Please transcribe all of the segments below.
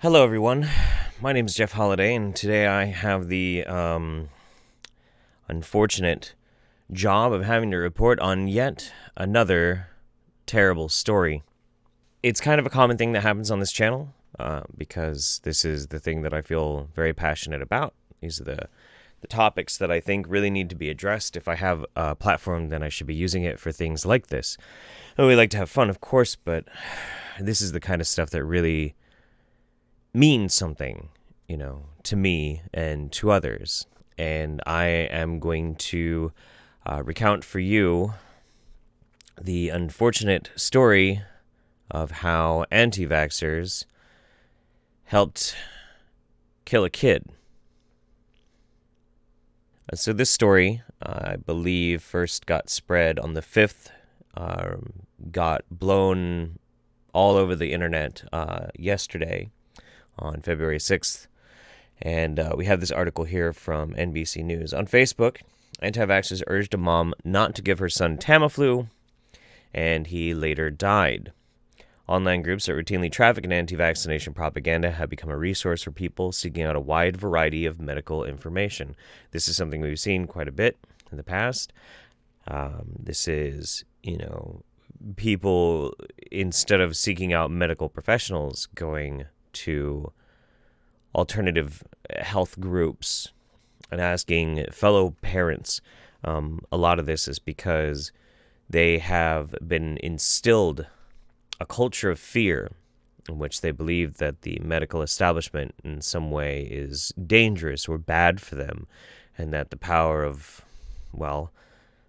Hello, everyone. My name is Jeff Holiday, and today I have the unfortunate job of having to report on yet another terrible story. It's kind of a common thing that happens on this channel because this is the thing that I feel very passionate about. These are the topics that I think really need to be addressed. If I have a platform, then I should be using it for things like this. And we like to have fun, of course, but this is the kind of stuff that really means something, to me and to others. And I am going to recount for you the unfortunate story of how anti-vaxxers helped kill a kid. So this story, I believe, first got spread on the 5th, got blown all over the internet yesterday on February 6th. And we have this article here from NBC News. On Facebook, anti-vaxxers urged a mom not to give her son Tamiful, and he later died. Online groups that routinely traffic in anti-vaccination propaganda have become a resource for people seeking out a wide variety of medical information. This is something we've seen quite a bit in the past. This is, people, instead of seeking out medical professionals, going to alternative health groups and asking fellow parents. A lot of this is because they have been instilled a culture of fear in which they believe that the medical establishment in some way is dangerous or bad for them, and that the power of, well,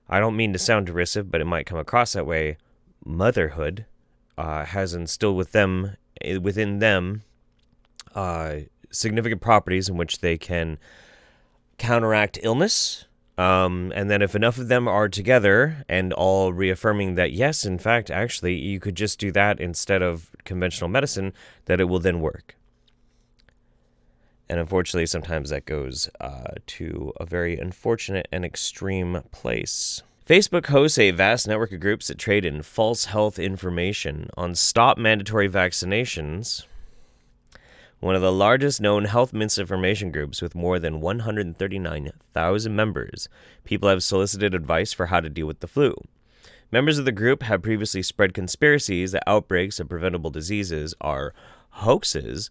I don't mean to sound derisive, but it might come across that way, motherhood has instilled within them significant properties in which they can counteract illness. And then if enough of them are together and all reaffirming that, yes, in fact, actually, you could just do that instead of conventional medicine, that it will then work. And unfortunately, sometimes that goes to a very unfortunate and extreme place. Facebook hosts a vast network of groups that trade in false health information on Stop Mandatory Vaccinations, one of the largest known health misinformation groups with more than 139,000 members. People have solicited advice for how to deal with the flu. Members of the group have previously spread conspiracies that outbreaks of preventable diseases are hoaxes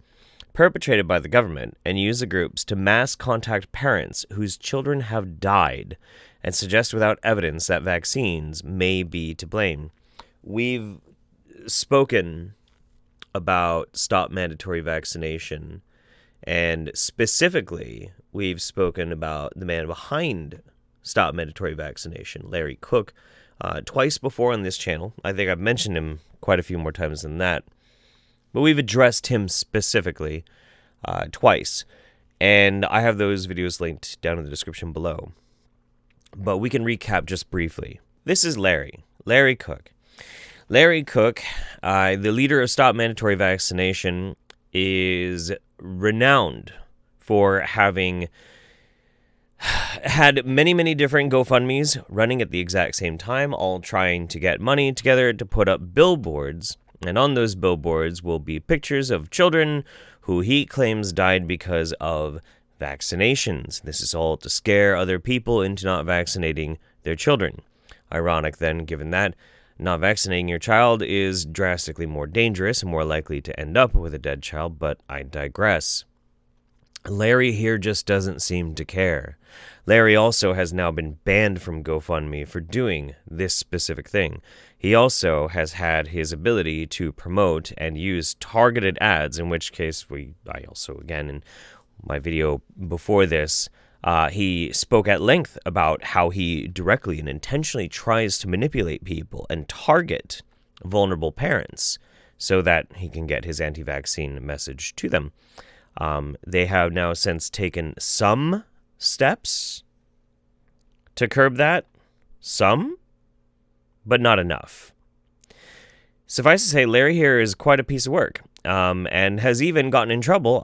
perpetrated by the government, and use the groups to mass contact parents whose children have died and suggest without evidence that vaccines may be to blame. We've spoken about Stop Mandatory Vaccination, and specifically, we've spoken about the man behind Stop Mandatory Vaccination, Larry Cook, twice before on this channel. I think I've mentioned him quite a few more times than that, but we've addressed him specifically twice, and I have those videos linked down in the description below. But we can recap just briefly. This is Larry Cook. Larry Cook, the leader of Stop Mandatory Vaccination, is renowned for having had many, many different GoFundMes running at the exact same time, all trying to get money together to put up billboards. And on those billboards will be pictures of children who he claims died because of vaccinations. This is all to scare other people into not vaccinating their children. Ironic then, given that not vaccinating your child is drastically more dangerous and more likely to end up with a dead child, but I digress. Larry here just doesn't seem to care. Larry also has now been banned from GoFundMe for doing this specific thing. He also has had his ability to promote and use targeted ads, in which case I also, again, in my video before this, he spoke at length about how he directly and intentionally tries to manipulate people and target vulnerable parents so that he can get his anti-vaccine message to them. They have now since taken some steps to curb that. Some, but not enough. Suffice to say, Larry here is quite a piece of work, and has even gotten in trouble,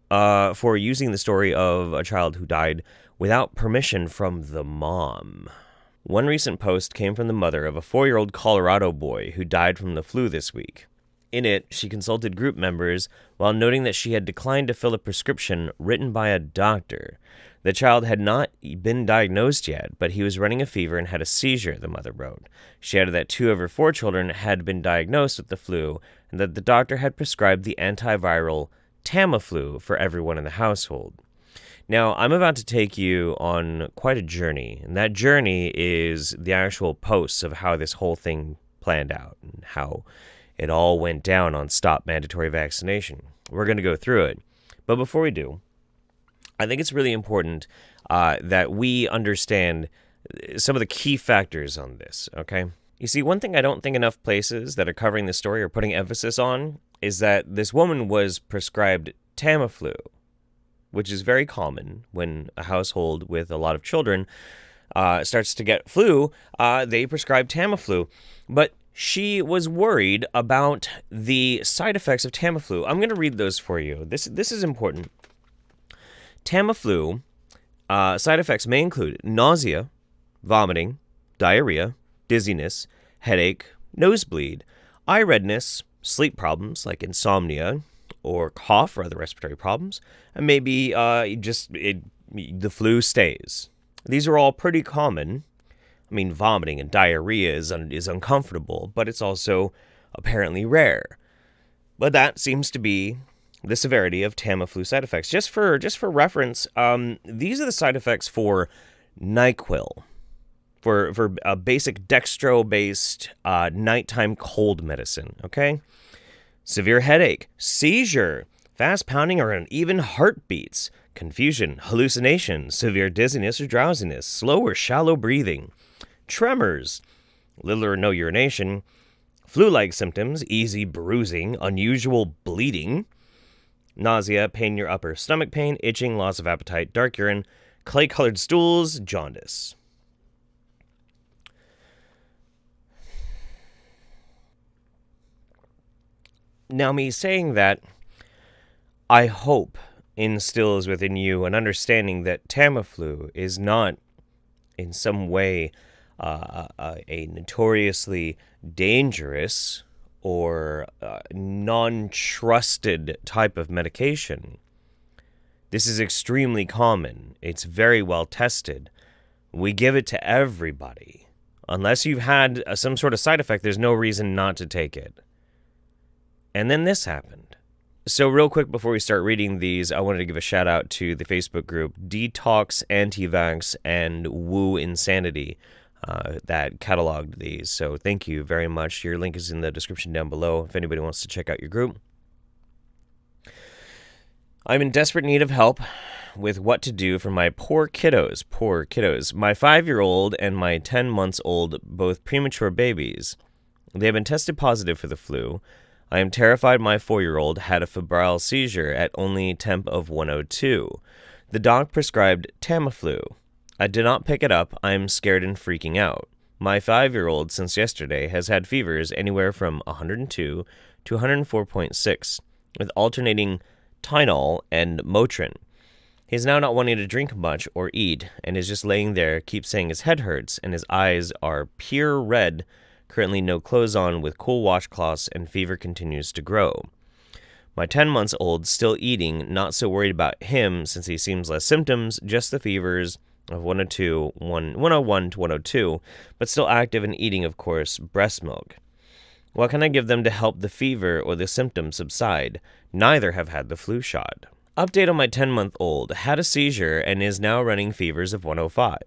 for using the story of a child who died without permission from the mom. One recent post came from the mother of a 4-year-old Colorado boy who died from the flu this week. In it, she consulted group members while noting that she had declined to fill a prescription written by a doctor. The child had not been diagnosed yet, but he was running a fever and had a seizure, the mother wrote. She added that 2 of her 4 children had been diagnosed with the flu and that the doctor had prescribed the antiviral Tamiflu for everyone in the household. Now, I'm about to take you on quite a journey, and that journey is the actual posts of how this whole thing planned out and how it all went down on Stop Mandatory Vaccination. We're going to go through it. But before we do, I think it's really important that we understand some of the key factors on this, okay? You see, one thing I don't think enough places that are covering this story are putting emphasis on is that this woman was prescribed Tamiflu, which is very common when a household with a lot of children starts to get flu. They prescribe Tamiflu. But she was worried about the side effects of Tamiflu. I'm going to read those for you. This is important. Tamiflu side effects may include nausea, vomiting, diarrhea, dizziness, headache, nosebleed, eye redness, sleep problems like insomnia or cough or other respiratory problems, and maybe the flu stays. These are all pretty common. I mean, vomiting and diarrhea is uncomfortable, but it's also apparently rare. But that seems to be the severity of Tamiflu side effects. Just for reference, these are the side effects for Nyquil, for a basic dextro-based nighttime cold medicine, okay? Severe headache, seizure, fast pounding or uneven heartbeats, confusion, hallucination, severe dizziness or drowsiness, slow or shallow breathing, tremors, little or no urination, flu-like symptoms, easy bruising, unusual bleeding, nausea, pain in your upper stomach pain, itching, loss of appetite, dark urine, clay-colored stools, jaundice. Now, me saying that, I hope instills within you an understanding that Tamiflu is not in some way a notoriously dangerous or non-trusted type of medication. This is extremely common. It's very well tested. We give it to everybody. Unless you've had some sort of side effect, there's no reason not to take it. And then this happened. So real quick before we start reading these, I wanted to give a shout out to the Facebook group Detox, Antivax, and Woo Insanity that cataloged these. So thank you very much. Your link is in the description down below if anybody wants to check out your group. I'm in desperate need of help with what to do for my poor kiddos. My 5-year-old and my 10 months old, both premature babies. They have been tested positive for the flu. I am terrified my 4-year-old had a febrile seizure at only temp of 102. The doc prescribed Tamiflu. I did not pick it up. I am scared and freaking out. My 5-year-old, since yesterday, has had fevers anywhere from 102 to 104.6, with alternating Tylenol and Motrin. He's now not wanting to drink much or eat, and is just laying there, keeps saying his head hurts, and his eyes are pure red. Currently no clothes on with cool washcloths, and fever continues to grow. My 10 months old still eating, not so worried about him since he seems less symptoms, just the fevers of 101 to 102, but still active and eating, of course, breast milk. What can I give them to help the fever or the symptoms subside? Neither have had the flu shot. Update on my 10-month-old. Had a seizure and is now running fevers of 105.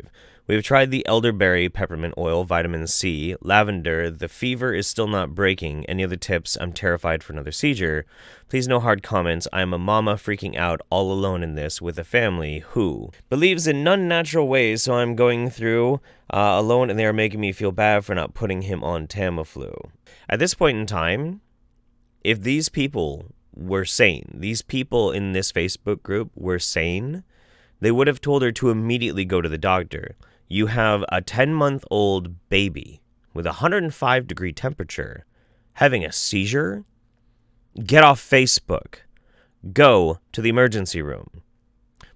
We've tried the elderberry, peppermint oil, vitamin C, lavender. The fever is still not breaking. Any other tips? I'm terrified for another seizure. Please no hard comments. I am a mama freaking out all alone in this with a family who believes in non-natural ways, so I'm going through alone, and they are making me feel bad for not putting him on Tamiflu. At this point in time, if these people were sane, these people in this Facebook group were sane, they would have told her to immediately go to the doctor. You have a 10-month-old baby with a 105-degree temperature having a seizure? Get off Facebook. Go to the emergency room.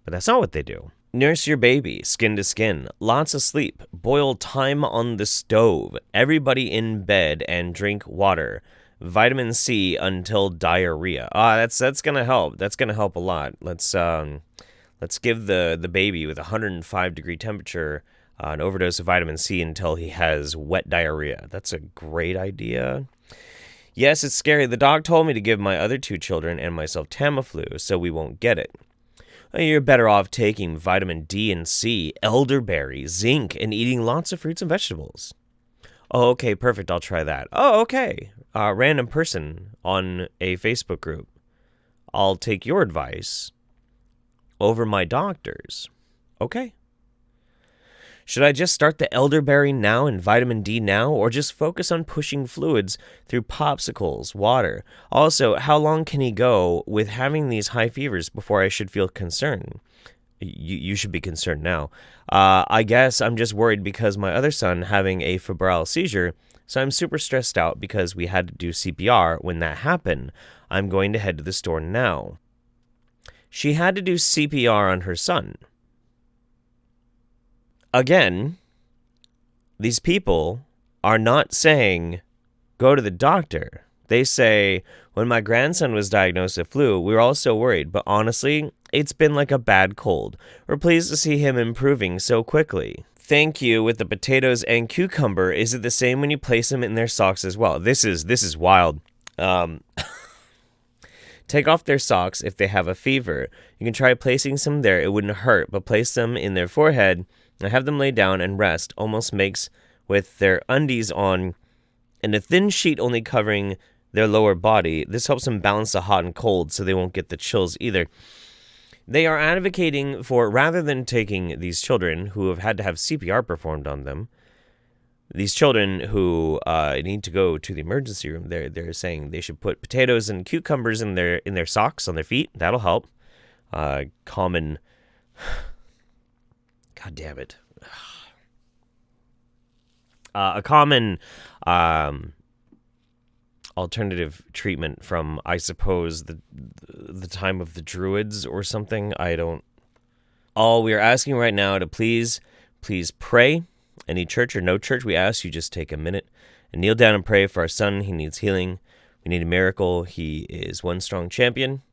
But that's not what they do. Nurse your baby, skin to skin, lots of sleep, boil thyme on the stove, everybody in bed and drink water. vitamin C until diarrhea. That's gonna help. That's gonna help a lot. Let's give the baby with 105-degree temperature an overdose of vitamin C until he has wet diarrhea. That's a great idea. Yes, it's scary. The doc told me to give my other 2 children and myself Tamiflu so we won't get it. You're better off taking vitamin D and C, elderberry, zinc, and eating lots of fruits and vegetables. Oh, okay, perfect. I'll try that. Oh, okay. Random person on a Facebook group. I'll take your advice over my doctor's. Okay. Should I just start the elderberry now and vitamin D now, or just focus on pushing fluids through popsicles, water? Also, how long can he go with having these high fevers before I should feel concerned? You should be concerned now. I guess I'm just worried because my other son having a febrile seizure, so I'm super stressed out because we had to do CPR when that happened. I'm going to head to the store now. She had to do CPR on her son. Again, these people are not saying, go to the doctor. They say, when my grandson was diagnosed with flu, we were all so worried, but honestly, it's been like a bad cold. We're pleased to see him improving so quickly. Thank you with the potatoes and cucumber. Is it the same when you place them in their socks as well? This is wild. Take off their socks if they have a fever. You can try placing some there. It wouldn't hurt, but place them in their forehead and have them lay down and rest. Almost makes with their undies on and a thin sheet only covering their lower body. This helps them balance the hot and cold so they won't get the chills either. They are advocating for, rather than taking these children who have had to have CPR performed on them, these children who need to go to the emergency room, they're saying they should put potatoes and cucumbers in their socks on their feet. That'll help. Common. God damn it. A common alternative treatment from, I suppose, the time of the Druids or something. I don't. All we are asking right now to please pray. Any church or no church, we ask you just take a minute and kneel down and pray for our son. He needs healing. We need a miracle. He is one strong champion.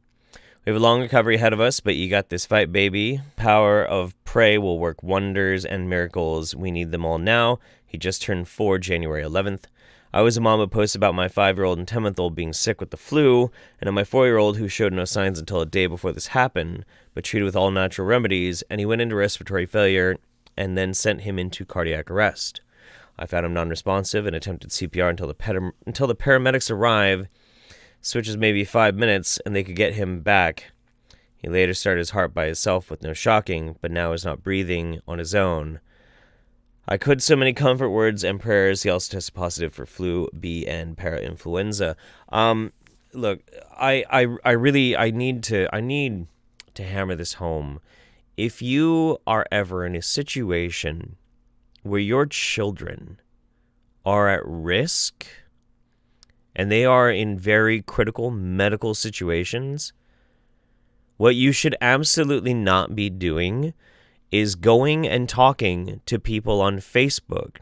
We have a long recovery ahead of us, but you got this fight, baby. Power of pray will work wonders and miracles. We need them all now. He just turned 4 January 11th. I was a mom who posted about my 5-year-old and 10-month-old being sick with the flu, and of my 4-year-old who showed no signs until a day before this happened, but treated with all natural remedies, and he went into respiratory failure and then sent him into cardiac arrest. I found him non-responsive and attempted CPR until the paramedics arrived, which was maybe 5 minutes, and they could get him back. He later started his heart by himself with no shocking, but now is not breathing on his own. I could so many comfort words and prayers. He also tested positive for flu B and parainfluenza. Look, I need to hammer this home. If you are ever in a situation where your children are at risk and they are in very critical medical situations, what you should absolutely not be doing is going and talking to people on Facebook,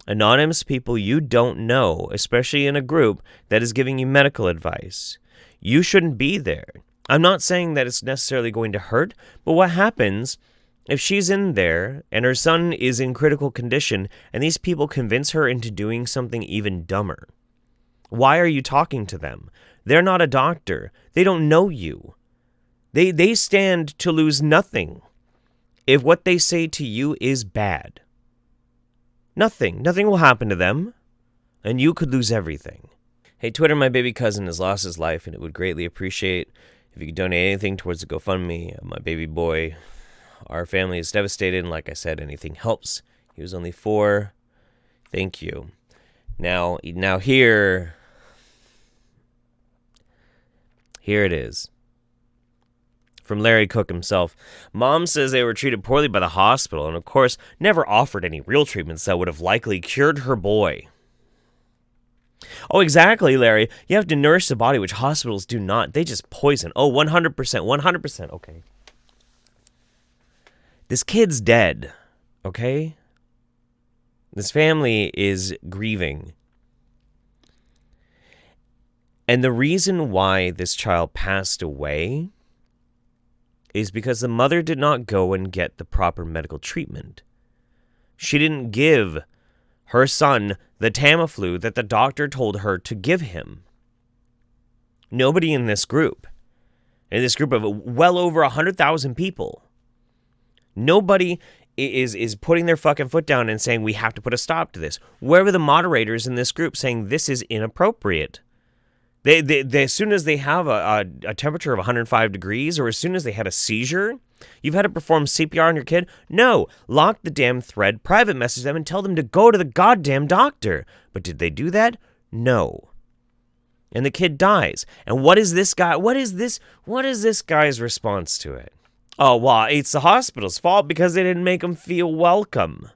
anonymous people you don't know, especially in a group that is giving you medical advice. You shouldn't be there. I'm not saying that it's necessarily going to hurt, but what happens if she's in there and her son is in critical condition and these people convince her into doing something even dumber? Why are you talking to them? They're not a doctor. They don't know you. They stand to lose nothing if what they say to you is bad. Nothing will happen to them, and you could lose everything. Hey, Twitter, my baby cousin has lost his life, and it would greatly appreciate if you could donate anything towards the GoFundMe. My baby boy, our family is devastated, and like I said, anything helps. He was only 4. Thank you. Now here it is. From Larry Cook himself. Mom says they were treated poorly by the hospital and, of course, never offered any real treatments that would have likely cured her boy. Oh, exactly, Larry. You have to nourish the body, which hospitals do not. They just poison. Oh, 100%, 100%. Okay. This kid's dead, okay? This family is grieving. And the reason why this child passed away is because the mother did not go and get the proper medical treatment. She didn't give her son the Tamiflu that the doctor told her to give him. Nobody in this group of well over 100,000 people, nobody is putting their fucking foot down and saying we have to put a stop to this. Where were the moderators in this group saying this is inappropriate? They as soon as they have a temperature of 105 degrees, or as soon as they had a seizure, you've had to perform CPR on your kid? No, lock the damn thread, private message them, and tell them to go to the goddamn doctor. But did they do that? No. And the kid dies. And what is this guy's response to it? Oh, well, it's the hospital's fault because they didn't make him feel welcome.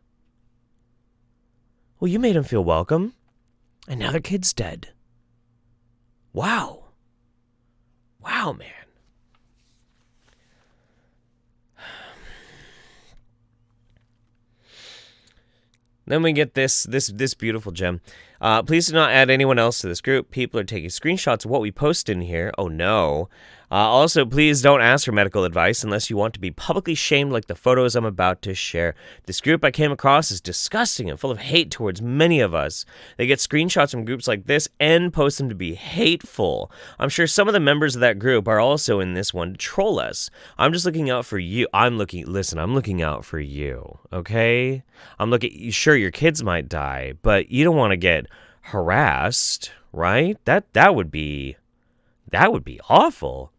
Well, you made him feel welcome, and now their kid's dead. Wow. Wow, man. Then we get this beautiful gem. Please do not add anyone else to this group. People are taking screenshots of what we post in here. Oh, no. Also, please don't ask for medical advice unless you want to be publicly shamed like the photos I'm about to share. This group I came across is disgusting and full of hate towards many of us. They get screenshots from groups like this and post them to be hateful. I'm sure some of the members of that group are also in this one to troll us. I'm just looking out for you. I'm looking out for you, okay? Sure, your kids might die, but you don't want to get harassed, right? That would be awful.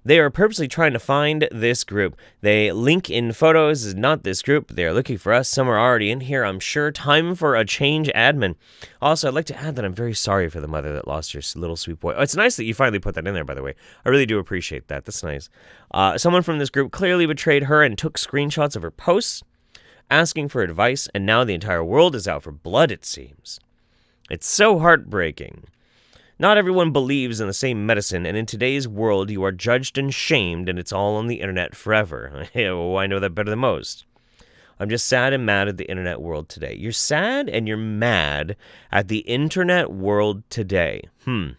They are purposely trying to find this group. They link in photos is not this group. They are looking for us. Some are already in here, I'm sure. Time for a change admin. Also, I'd like to add that I'm very sorry for the mother that lost her little sweet boy. Oh, it's nice that you finally put that in there, by the way. I really do appreciate that. That's nice. Someone from this group clearly betrayed her and took screenshots of her posts, asking for advice, and now the entire world is out for blood, it seems. It's so heartbreaking. Not everyone believes in the same medicine, and in today's world, you are judged and shamed, and it's all on the internet forever. Oh, I know that better than most. I'm just sad and mad at the internet world today. You're sad and you're mad at the internet world today. Me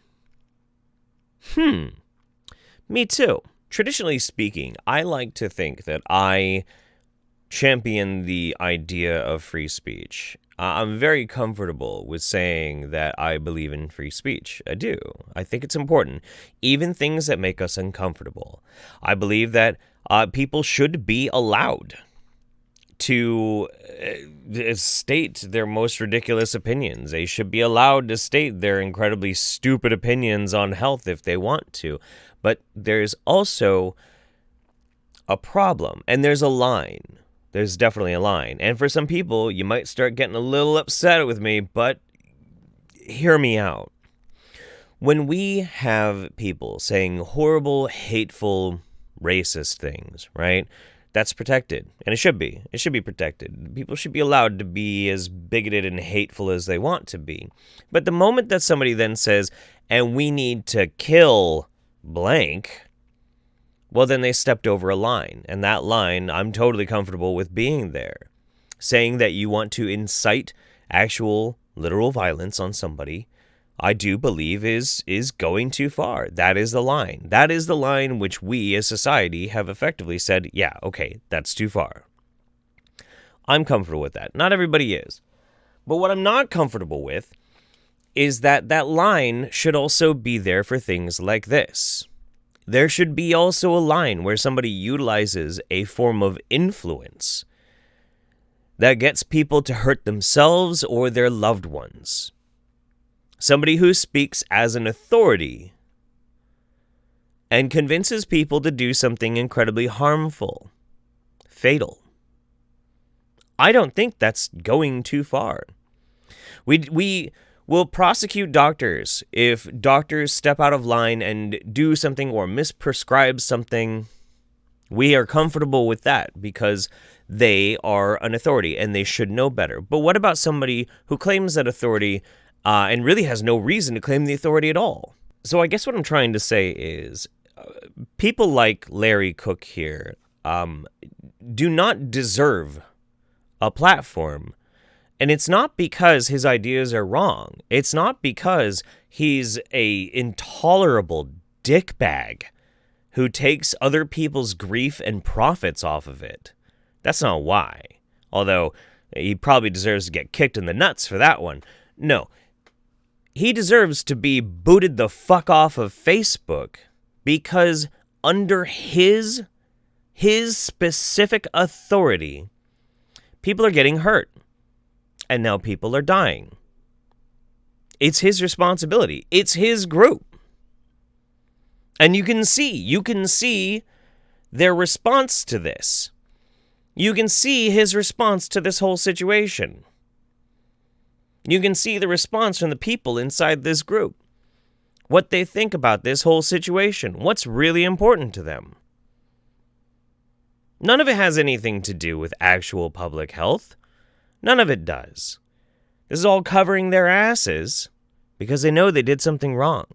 too. Traditionally speaking, I like to think that I champion the idea of free speech. I'm very comfortable with saying that I believe in free speech. I do. I think it's important. Even things that make us uncomfortable. I believe that people should be allowed to state their most ridiculous opinions. They should be allowed to state their incredibly stupid opinions on health if they want to. But there's also a problem, and there's a line. There's definitely a line. And for some people, you might start getting a little upset with me, but hear me out. When we have people saying horrible, hateful, racist things, right? That's protected. And it should be. It should be protected. People should be allowed to be as bigoted and hateful as they want to be. But the moment that somebody then says, and we need to kill blank, well, then they stepped over a line, and that line, I'm totally comfortable with being there. Saying that you want to incite actual, literal violence on somebody, I do believe is going too far. That is the line. That is the line which we as society have effectively said, yeah, okay, that's too far. I'm comfortable with that. Not everybody is. But what I'm not comfortable with is that that line should also be there for things like this. There should be also a line where somebody utilizes a form of influence that gets people to hurt themselves or their loved ones. Somebody who speaks as an authority and convinces people to do something incredibly harmful, fatal. I don't think that's going too far. We will prosecute doctors if doctors step out of line and do something or misprescribe something. We are comfortable with that because they are an authority and they should know better. But what about somebody who claims that authority and really has no reason to claim the authority at all? So I guess what I'm trying to say is people like Larry Cook here do not deserve a platform And it's not because his ideas are wrong. It's not because he's a intolerable dickbag who takes other people's grief and profits off of it. That's not why. Although he probably deserves to get kicked in the nuts for that one. No. He deserves to be booted the fuck off of Facebook because under his specific authority, people are getting hurt. And now people are dying. It's his responsibility. It's his group. And you can see their response to this. You can see his response to this whole situation. You can see the response from the people inside this group. What they think about this whole situation. What's really important to them. None of it has anything to do with actual public health. None of it does. This is all covering their asses because they know they did something wrong.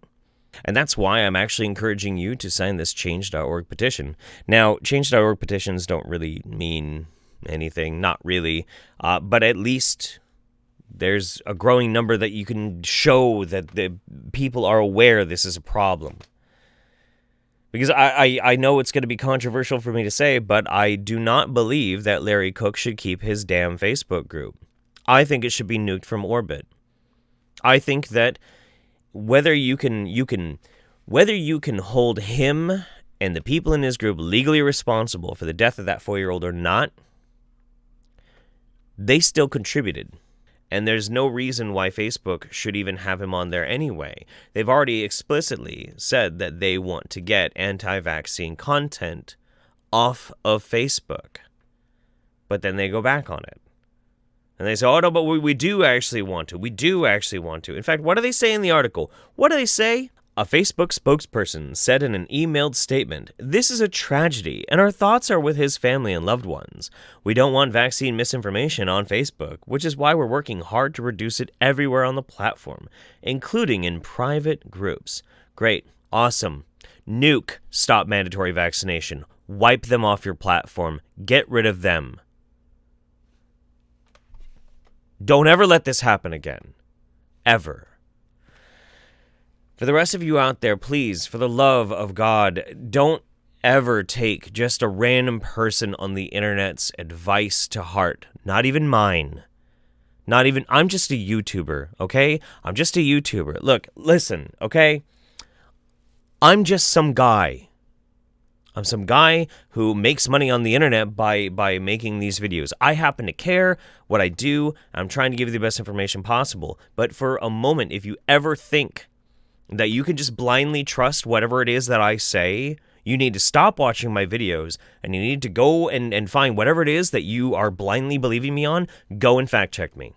And that's why I'm actually encouraging you to sign this change.org petition. Now, change.org petitions don't really mean anything, not really, but at least there's a growing number that you can show that the people are aware this is a problem. Because I know it's going to be controversial for me to say, but I do not believe that Larry Cook should keep his damn Facebook group. I think it should be nuked from orbit. I think that whether you can hold him and the people in his group legally responsible for the death of that 4-year-old or not, they still contributed. And there's no reason why Facebook should even have him on there anyway. They've already explicitly said that they want to get anti-vaccine content off of Facebook. But then they go back on it. And they say, oh, no, but we do actually want to. We do actually want to. In fact, what do they say in the article? What do they say? A Facebook spokesperson said in an emailed statement, "This is a tragedy, and our thoughts are with his family and loved ones. We don't want vaccine misinformation on Facebook, which is why we're working hard to reduce it everywhere on the platform, including in private groups." Great. Awesome. Nuke Stop Mandatory Vaccination. Wipe them off your platform. Get rid of them. Don't ever let this happen again. Ever. For the rest of you out there, please, for the love of God, don't ever take just a random person on the internet's advice to heart. Not even mine. I'm just a YouTuber, okay? I'm just a YouTuber. Look, listen, okay? I'm just some guy. I'm some guy who makes money on the internet by making these videos. I happen to care what I do. I'm trying to give you the best information possible. But for a moment, if you ever think that you can just blindly trust whatever it is that I say, you need to stop watching my videos, and you need to go and find whatever it is that you are blindly believing me on, go and fact check me.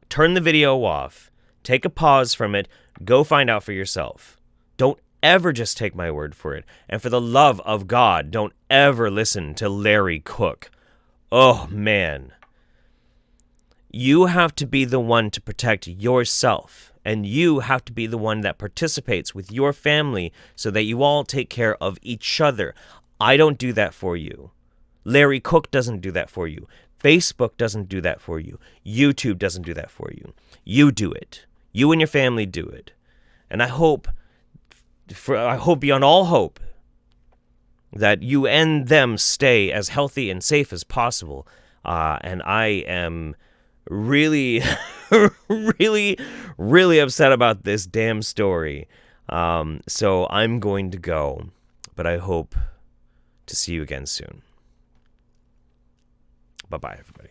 Turn the video off, take a pause from it, go find out for yourself. Don't ever just take my word for it. And for the love of God, don't ever listen to Larry Cook. Oh, man. You have to be the one to protect yourself. And you have to be the one that participates with your family so that you all take care of each other. I don't do that for you. Larry Cook doesn't do that for you. Facebook doesn't do that for you. YouTube doesn't do that for you. You do it. You and your family do it. And I hope beyond all hope that you and them stay as healthy and safe as possible. And I am really, really upset about this damn story. So I'm going to go, but I hope to see you again soon. Bye-bye, everybody.